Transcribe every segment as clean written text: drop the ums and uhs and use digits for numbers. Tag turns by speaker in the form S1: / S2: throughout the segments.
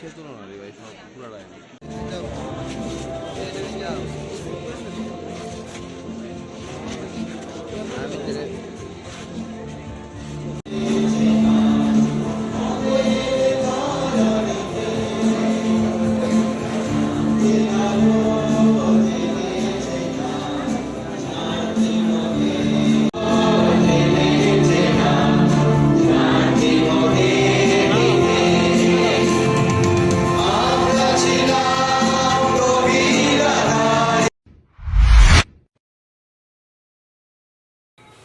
S1: সে তুলনা রে ভাই, সব পুরাটাই না।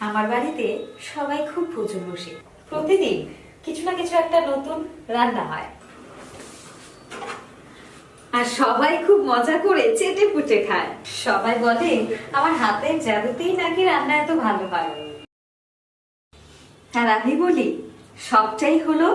S2: আমার বাড়িতে সবাই খুব প্রচুর বসে, প্রতিদিন কিছু না কিছু একটা নতুন রান্না হয়, আর সবাই খুব মজা করে চেটে পুটে খায়। সবাই বলে আমার হাতের জাদুতেই নাকি রান্না এত ভালো হয়। আর আমি বলি সবটাই হলো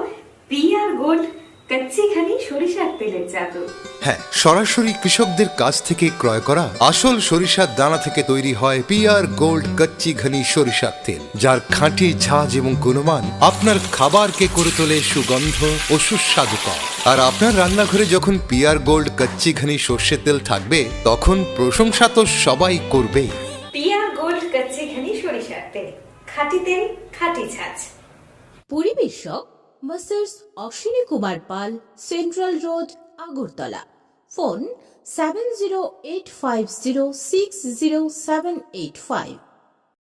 S2: পিআর গোল্ড কচ্চি ঘানি সরিষার তেলের জাদু।
S3: হ্যাঁ, সরাসরি কৃষকদের কাছ থেকে ক্রয় করা আসল সরিষার দানা থেকে তৈরি হয় পিআর গোল্ড কচ্চি ঘনি সরিষার তেল, যার খাঁটি ঝাঁজ এবং গুণমান আপনার খাবারকে করে তোলে সুগন্ধ ও সুস্বাদুকর। আর আপনার রান্নাঘরে যখন পিআর গোল্ড কচ্চি ঘনি সর্ষের তেল থাকবে, তখন প্রশংসা তো সবাই করবেই।
S2: পিআর গোল্ড কচ্চি ঘানি সরিষার তেল, খাঁটি তেল, খাঁটি ছাঁচ।
S4: পরিবেশক Messrs Ashwini Kumar Pal, central road, Agartala. Phone 7085060785।